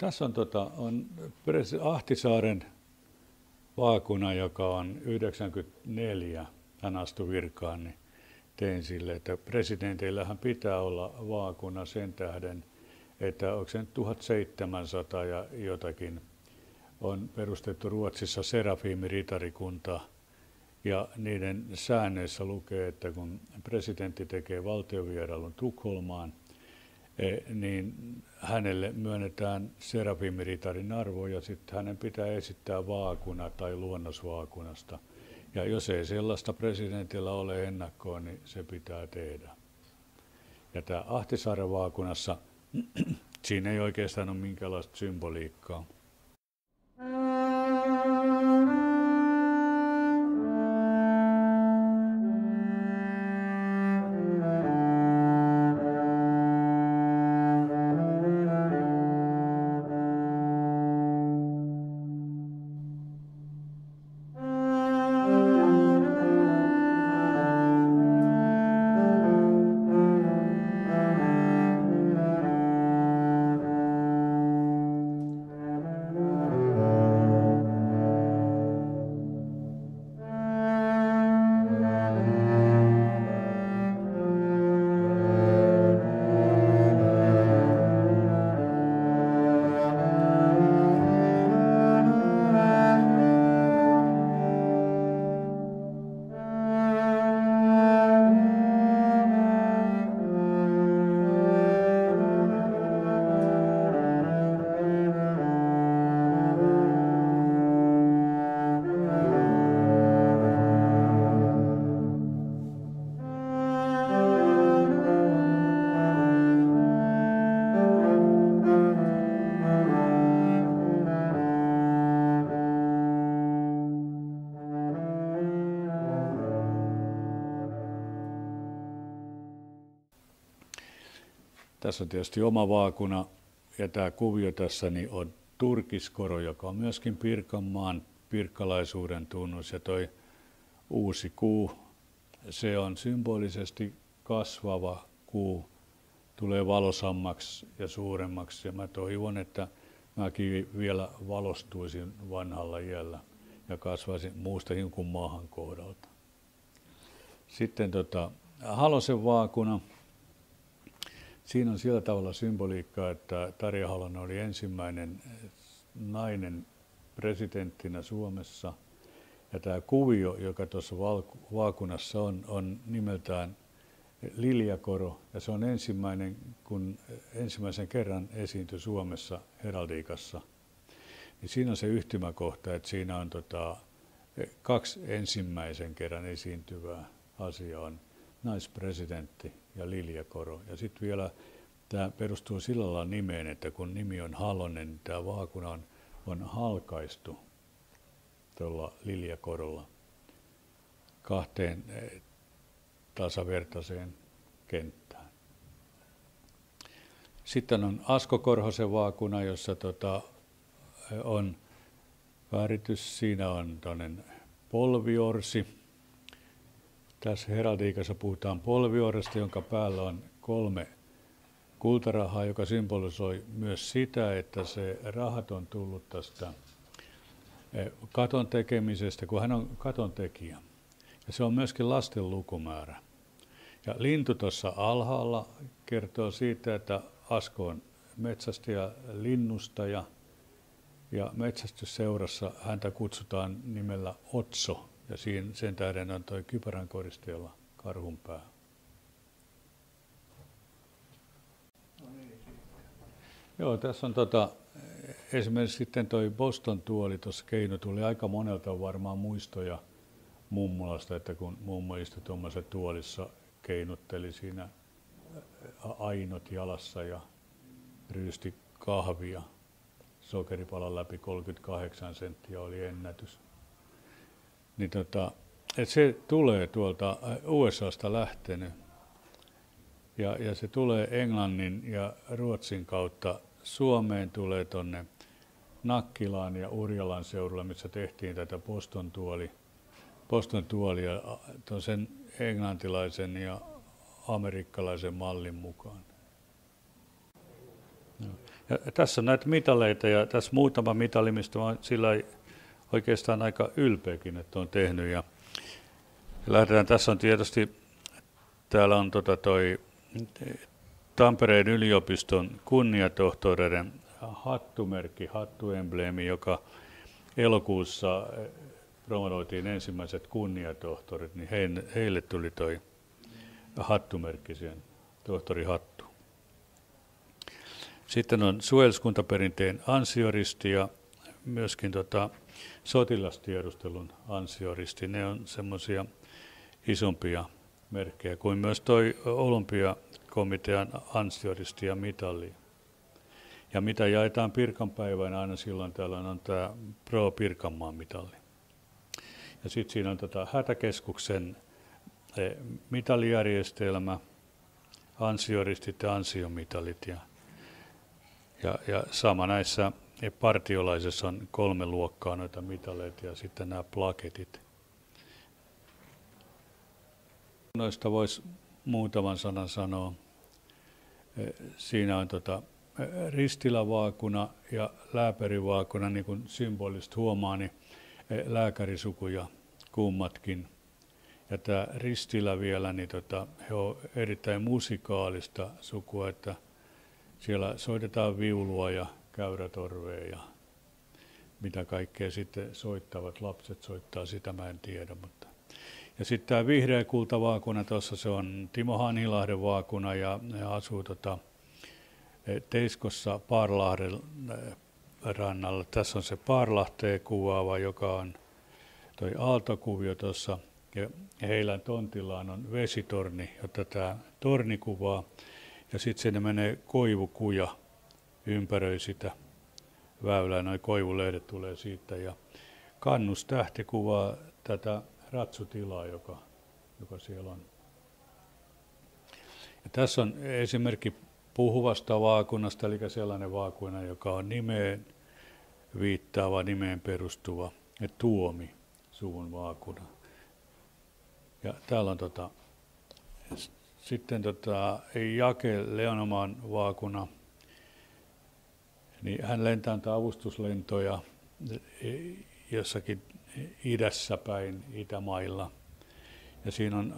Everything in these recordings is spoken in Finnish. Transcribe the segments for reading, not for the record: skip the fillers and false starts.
Tässä on Ahtisaaren vaakuna, joka on 94, hän astui virkaan, niin tein sille, että presidenteillähän pitää olla vaakuna sen tähden, että onko se nyt 1700 ja jotakin on perustettu Ruotsissa Serafiimi-ritarikunta, ja niiden säännöissä lukee, että kun presidentti tekee valtionvierailun Tukholmaan, niin hänelle myönnetään Serafiimi-ritarin arvo ja sitten hänen pitää esittää vaakuna tai luonnosvaakunasta. Ja jos ei sellaista presidentillä ole ennakkoon, niin se pitää tehdä. Ja tämä Ahtisaaren vaakunassa, siinä ei oikeastaan ole minkäänlaista symboliikkaa. Tässä on tietysti oma vaakuna, ja tämä kuvio tässä niin on turkiskoro, joka on myöskin Pirkanmaan pirkkalaisuuden tunnus. Ja toi uusi kuu, se on symbolisesti kasvava kuu, tulee valosammaksi ja suuremmaksi. Ja mä toivon, että mäkin vielä valostuisin vanhalla iällä ja kasvaisin muustakin kuin maahan kohdalta. Sitten Halosen vaakuna. Siinä on sillä tavalla symboliikkaa, että Tarja Halonen oli ensimmäinen nainen presidenttinä Suomessa. Ja tämä kuvio, joka tuossa vaakunassa on nimeltään Liljakoro. Ja se on ensimmäinen, kun ensimmäisen kerran esiintyi Suomessa heraldiikassa. Niin siinä on se yhtymäkohta, että siinä on kaksi ensimmäisen kerran esiintyvää asiaa on naispresidentti ja Liljakoro. Ja sitten vielä tämä perustuu sillä lailla nimeen, että kun nimi on Halonen, niin tämä vaakuna on halkaistu tuolla Liljakorolla kahteen tasavertaiseen kenttään. Sitten on Asko Korhosen vaakuna, jossa on väritys. Siinä on toinen polviorsi. Tässä heraldiikassa puhutaan polviorresta, jonka päällä on 3 kultarahaa, joka symbolisoi myös sitä, että se rahat on tullut tästä katon tekemisestä, kun hän on katon tekijä. Ja se on myöskin lasten lukumäärä. Ja lintu tuossa alhaalla kertoo siitä, että Asko on metsästäjä, linnustaja, ja metsästysseurassa häntä kutsutaan nimellä Otso. Ja sen tähden on tuo kypärän koristeella karhunpää. Joo, tässä on esimerkiksi sitten tuo Boston tuoli, tuossa Keino tuli aika monelta varmaan muistoja mummolasta, että kun mummo istui tuommoisessa tuolissa, keinutteli siinä ainot jalassa ja ryysti kahvia. Sokeripalan läpi 38 senttiä oli ennätys. Niin että se tulee tuolta USAsta lähtenyt ja se tulee Englannin ja Ruotsin kautta Suomeen, tulee tonne Nakkilaan ja Urjalan seudulla, missä tehtiin tätä Boston tuolia sen englantilaisen ja amerikkalaisen mallin mukaan. Ja tässä on näitä mitaleita ja tässä muutama mitali, mistä mä sillä oikeastaan aika ylpeäkin, että on tehnyt. Ja lähdetään, tässä on tietysti, täällä on toi Tampereen yliopiston kunniatohtoreiden hattumerkki, hattuembleemi, joka elokuussa promotoitiin ensimmäiset kunniatohtorit, niin heille tuli toi hattumerkki siihen, tohtorihattu. Sitten on suojeluskuntaperinteen ansioristi ja myöskin sotilastiedustelun ansioristi. Ne on semmoisia isompia merkkejä kuin myös toi olympiakomitean ansioristi ja mitali. Ja mitä jaetaan Pirkanpäivänä aina silloin tällöin on tämä Pro Pirkanmaan mitali. Ja sitten siinä on hätäkeskuksen mitalijärjestelmä, ansioristit ja ansiomitalit. Ja sama näissä partiolaisissa on 3 luokkaa noita mitaleita ja sitten nämä plaketit. Noista voisi muutaman sanan sanoa. Siinä on ristilävaakuna ja lääpärivaakuna, niin kuin symbolista huomaa, niin lääkärisukuja kummatkin. Ja tämä ristilä vielä, niin he on erittäin musikaalista sukua, että siellä soitetaan viulua ja käyrätorvea ja mitä kaikkea sitten soittavat. Lapset soittaa, sitä mä en tiedä. Mutta. Ja sitten tämä vihreä kultavaakuna, tuossa se on Timo Hanhilahden vaakuna ja asuu Teiskossa Parlahden rannalla. Tässä on se Parlahteen kuvaava, joka on toi aaltokuvio tuossa. Ja heidän tontillaan on vesitorni, jota tämä torni kuvaa. Ja sitten sinne menee koivukuja, ympäröi sitä väylää, noi koivulehdet tulee siitä. Ja kannustähti kuvaa tätä ratsutilaa, joka siellä on. Ja tässä on esimerkki puhuvasta vaakunasta, eli sellainen vaakuna, joka on nimeen viittaava, nimeen perustuva tuomi, suvun vaakuna. Ja täällä on sitten Jake Leonomaan vaakuna, niin hän lentää avustuslentoja jossakin idässä päin Itämailla. Ja siinä on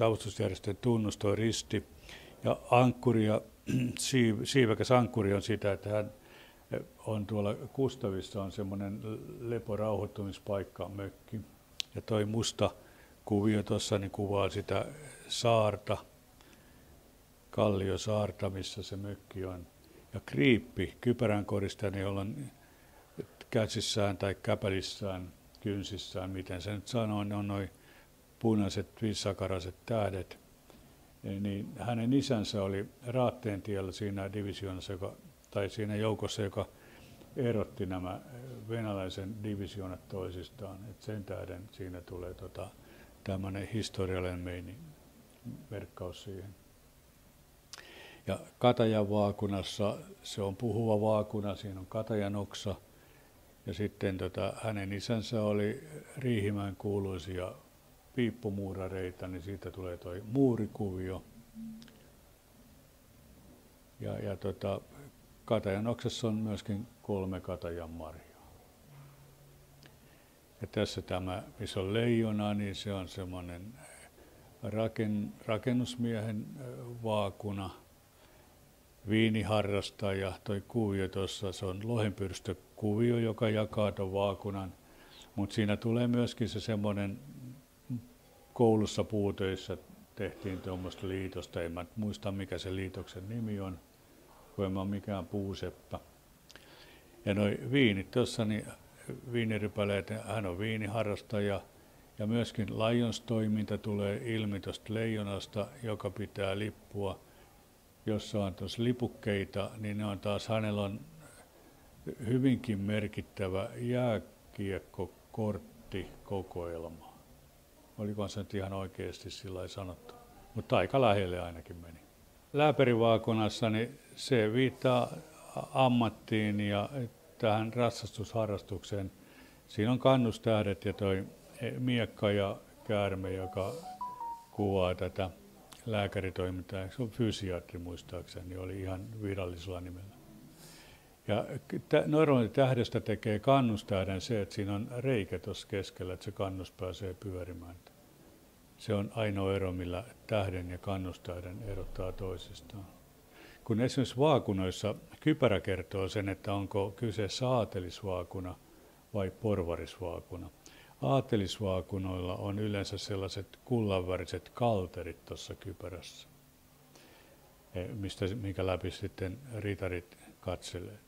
avustusjärjestön tunnus, tuo risti. Ja ankkuri ja siivekäs ankkuri on sitä, että hän on tuolla Kustavissa on semmoinen leporauhoittumispaikka, mökki. Ja toi musta kuvio tuossa niin kuvaa sitä saarta, kalliosaarta, missä se mökki on. Ja kriippi, kypärän koristaja, jolla on käsissään tai käpälissään, kynsissään, miten se nyt sanoo, ne on noin punaiset viissakaraiset tähdet. Niin hänen isänsä oli Raatteentiellä siinä divisioonassa, tai siinä joukossa, joka erotti nämä venäläisen divisioonat toisistaan. Et sen tähden siinä tulee tämmöinen historiallinen merkkaus siihen. Ja Katajan vaakunassa, se on puhuva vaakuna, siinä on Katajan oksa. Ja sitten hänen isänsä oli Riihimäen kuuluisia piippumuurareita, niin siitä tulee toi muurikuvio. Ja Katajan oksassa on myöskin 3 Katajan marjaa. Ja tässä tämä, missä on leijona, niin se on semmoinen rakennusmiehen vaakuna, viiniharrastaja. Toi kuvio tuossa, se on lohenpyrstökuvio, joka jakaa tuon vaakunan. Mutta siinä tulee myöskin se semmoinen, koulussa puutöissä tehtiin tuommoista liitosta. En mä muista, mikä se liitoksen nimi on, kun en mä ole mikään puuseppä. Ja noi viinit tuossa, niin viinirypäleet, hän on viiniharrastaja. Ja myöskin Lions-toiminta tulee ilmi tuosta leijonasta, joka pitää lippua. Jossa on tuossa lipukkeita, niin ne on taas, hänellä on hyvinkin merkittävä jääkiekkokorttikokoelma. Olikohan se nyt ihan oikeasti sillä sanottu, mutta aika lähelle ainakin meni. Lääpärivaakunassa niin se viittaa ammattiin ja tähän ratsastusharrastukseen. Siinä on kannustähdet ja toi miekka ja käärme, joka kuvaa tätä lääkäritoimintaa. Se on fysiatri muistaakseni, oli ihan virallisella nimellä. Ja normaali tähdestä tekee kannustähden se, että siinä on reikä tuossa keskellä, että se kannus pääsee pyörimään. Se on ainoa ero, millä tähden ja kannustähden erottaa toisistaan. Kun esimerkiksi vaakunoissa kypärä kertoo sen, että onko kyseessä aatelisvaakuna vai porvarisvaakuna. Aatelisvaakunoilla on yleensä sellaiset kullanväriset kalterit tuossa kypärässä, minkä läpi sitten ritarit katselee.